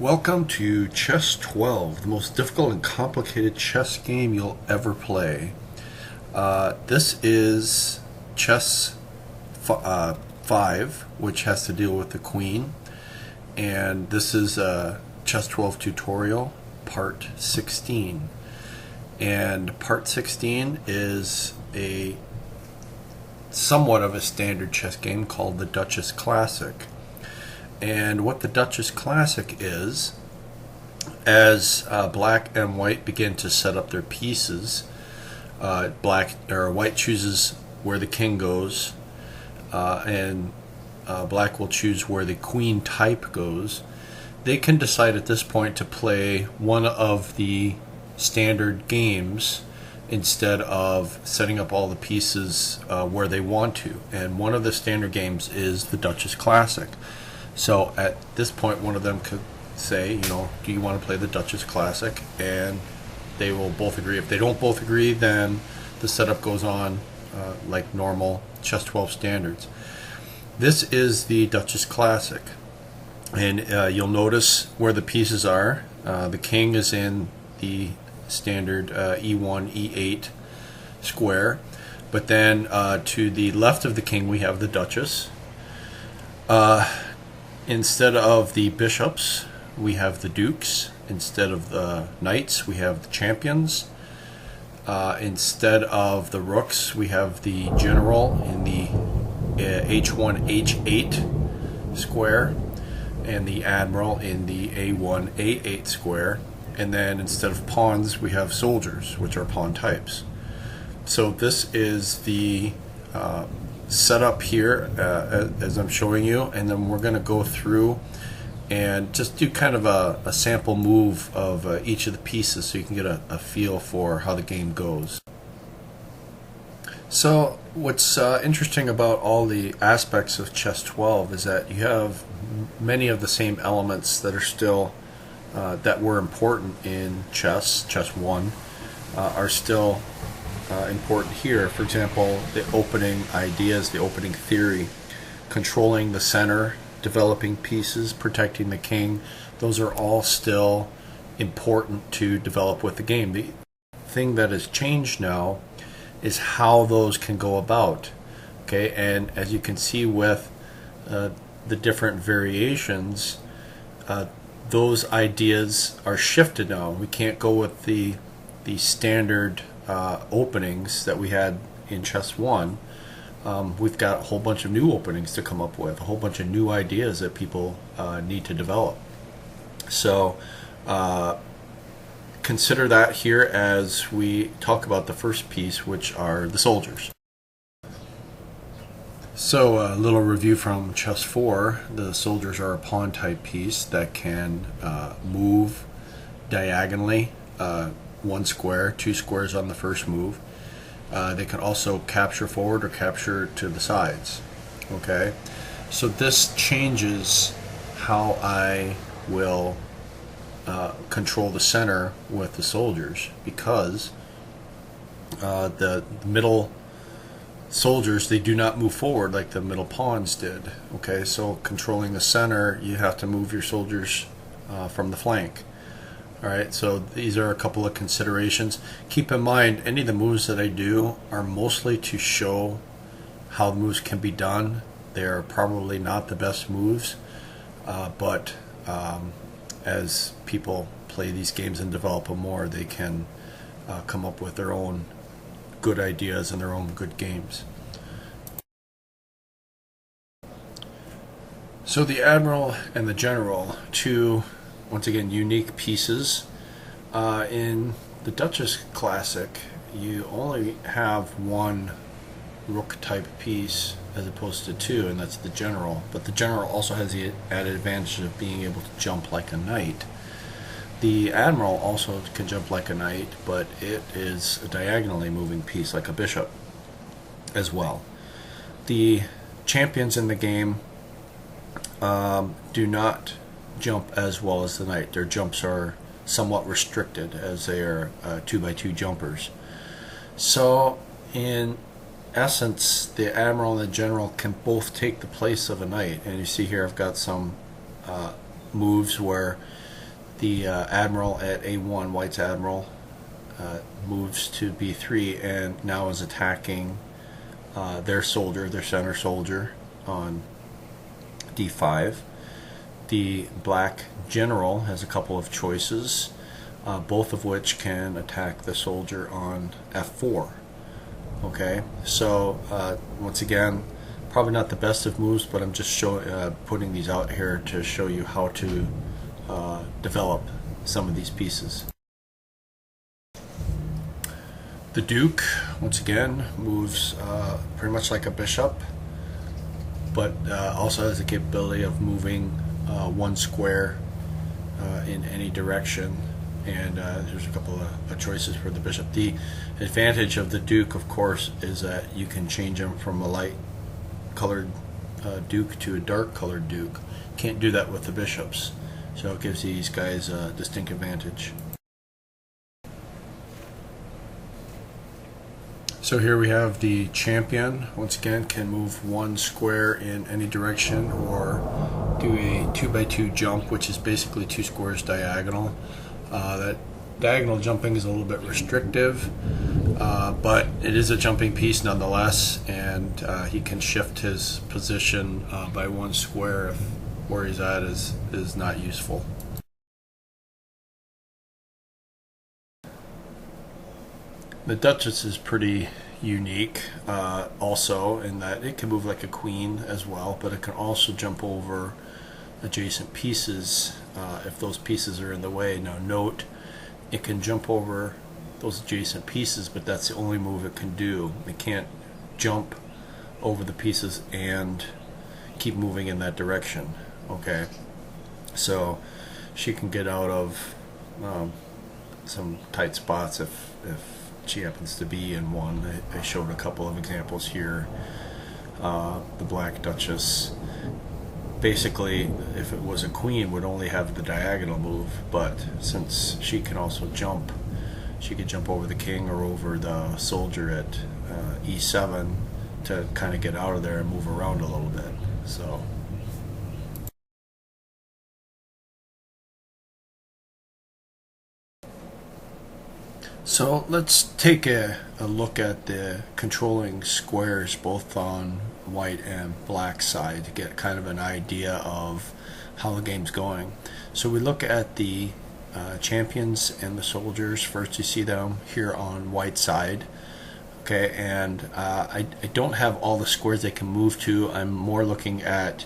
Welcome to Chess 12, the most difficult and complicated chess game you'll ever play. This is Chess 5, which has to deal with the queen, and this is a Chess 12 tutorial, part 16. And part 16 is a somewhat of a standard chess game called the Duchess Classic. And what the Duchess Classic is, as black and white begin to set up their pieces, white chooses where the king goes, and black will choose where the queen type goes. They can decide at this point to play one of the standard games instead of setting up all the pieces where they want to. And one of the standard games is the Duchess Classic. So at this point, one of them could say, do you want to play the Duchess Classic? And they will both agree. If they don't both agree, then the setup goes on like normal Chess 12 standards. This is the Duchess Classic. And you'll notice where the pieces are. The king is in the standard E1, E8 square. But then to the left of the king, we have the Duchess. Instead of the bishops, we have the dukes. Instead of the knights, we have the champions. Instead of the rooks, we have the general in the H1, H8 square, and the admiral in the A1, A8 square. And then instead of pawns, we have soldiers, which are pawn types. So this is the setup here as I'm showing you, and then we're going to go through and just do kind of a sample move of each of the pieces so you can get a feel for how the game goes. So what's interesting about all the aspects of Chess 12 is that you have many of the same elements that are still that were important in chess 1 are still important here. For example, the opening ideas, the opening theory, controlling the center, developing pieces, protecting the king, those are all still important to develop with the game. The thing that has changed now is how those can go about. Okay, and as you can see with the different variations, those ideas are shifted now. We can't go with the standard openings that we had in Chess 1. We've got a whole bunch of new openings to come up with, a whole bunch of new ideas that people need to develop. So consider that here as we talk about the first piece, which are the soldiers. So a little review from Chess 4. The soldiers are a pawn type piece that can move diagonally, 1 square, 2 squares on the first move. They can also capture forward or capture to the sides. Okay, so this changes how I will control the center with the soldiers, because the middle soldiers, they do not move forward like the middle pawns did. Okay, so controlling the center, you have to move your soldiers from the flank. Alright, so these are a couple of considerations. Keep in mind, any of the moves that I do are mostly to show how the moves can be done. They're probably not the best moves, but as people play these games and develop them more, they can come up with their own good ideas and their own good games. So the admiral and the general, two once again unique pieces. In the Duchess Classic, you only have one rook type piece as opposed to two, and that's the general. But the general also has the added advantage of being able to jump like a knight. The admiral also can jump like a knight, but it is a diagonally moving piece like a bishop as well. The champions in the game do not jump as well as the knight. Their jumps are somewhat restricted, as they are 2x2 jumpers. So in essence, the admiral and the general can both take the place of a knight. And you see here I've got some moves where the admiral at A1, White's admiral, moves to B3 and now is attacking their soldier, their center soldier, on D5. The black general has a couple of choices, both of which can attack the soldier on F4. Okay, so once again, probably not the best of moves, but I'm just putting these out here to show you how to develop some of these pieces. The Duke, once again, moves pretty much like a bishop, but also has the capability of moving one square in any direction. And there's a couple of choices for the bishop. The advantage of the Duke, of course, is that you can change him from a light colored Duke to a dark colored Duke. Can't do that with the bishops, so it gives these guys a distinct advantage. So here we have the champion. Once again, can move one square in any direction or do a 2x2 jump, which is basically 2 squares diagonal. That diagonal jumping is a little bit restrictive, but it is a jumping piece nonetheless, and he can shift his position by 1 square if where he's at is not useful. The Duchess is pretty unique also in that it can move like a queen as well, but it can also jump over adjacent pieces if those pieces are in the way. Now note, it can jump over those adjacent pieces, but that's the only move it can do. It can't jump over the pieces and keep moving in that direction. Okay, so she can get out of some tight spots if she happens to be in one. I showed a couple of examples here. The Black Duchess, basically, if it was a queen, would only have the diagonal move, but since she can also jump, she could jump over the king or over the soldier at E7 to kind of get out of there and move around a little bit. So let's take a look at the controlling squares both on white and black side to get kind of an idea of how the game's going. So we look at the champions and the soldiers. First, you see them here on white side. Okay, and I don't have all the squares they can move to. I'm more looking at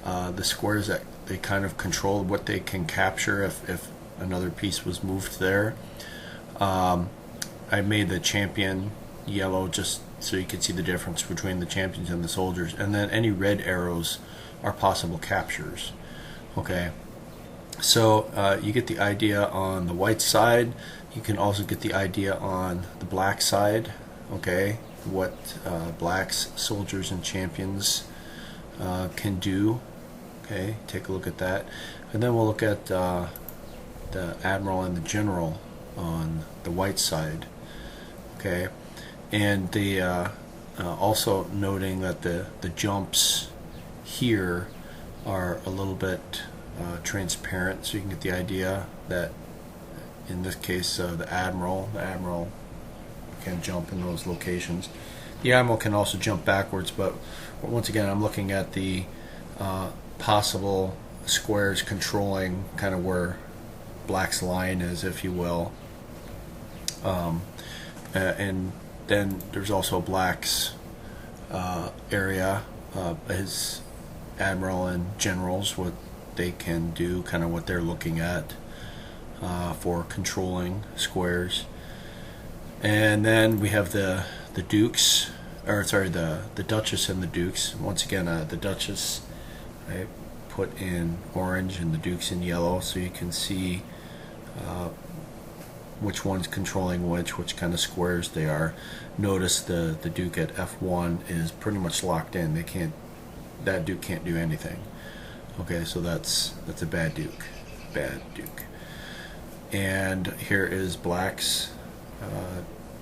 the squares that they kind of control, what they can capture if another piece was moved there. I made the champion yellow just so you can see the difference between the champions and the soldiers, and then any red arrows are possible captures. Okay, so you get the idea on the white side. You can also get the idea on the black side. Okay, what black's soldiers and champions can do. Okay, take a look at that, and then we'll look at the admiral and the general on the white side. Okay, and the also noting that the jumps here are a little bit transparent, so you can get the idea that in this case the admiral can jump in those locations. The admiral can also jump backwards, but once again I'm looking at the possible squares controlling kind of where black's line is, if you will. And then there's also black's area, his admiral and generals, what they can do, kind of what they're looking at for controlling squares. And then we have the dukes, or sorry, the Duchess and the dukes. Once again, the Duchess I put in orange and the dukes in yellow, so you can see which one's controlling which kind of squares they are. Notice the Duke at F1 is pretty much locked in. That Duke can't do anything. Okay, so that's a bad Duke. And here is black's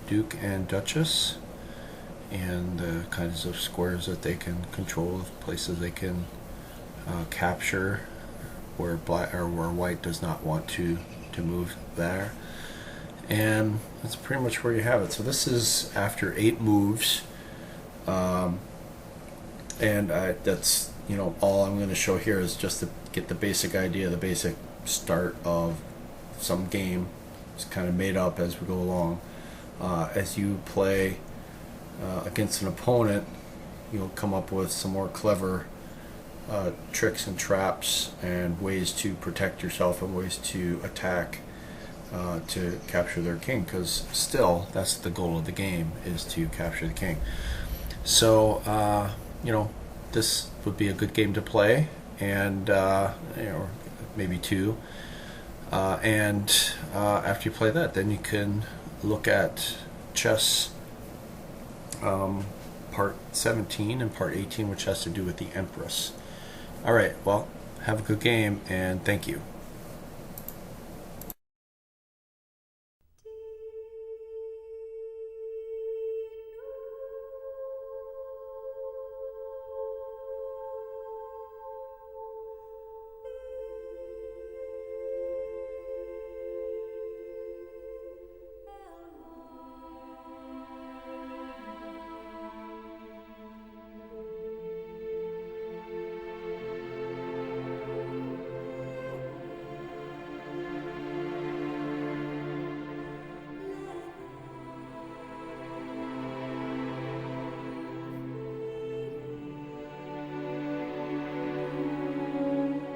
Duke and Duchess, and the kinds of squares that they can control, places they can capture where black or where white does not want to move there. And that's pretty much where you have it. So this is after 8 moves, and that's, you know, all I'm going to show here is just to get the basic idea, the basic start of some game. It's kind of made up as we go along. As you play against an opponent, you'll come up with some more clever tricks and traps and ways to protect yourself and ways to attack to capture their king, because still that's the goal of the game, is to capture the king. So you know, this would be a good game to play, and you know, maybe 2, and after you play that, then you can look at chess part 17 and part 18, which has to do with the Empress. Alright, well, have a good game, and thank you.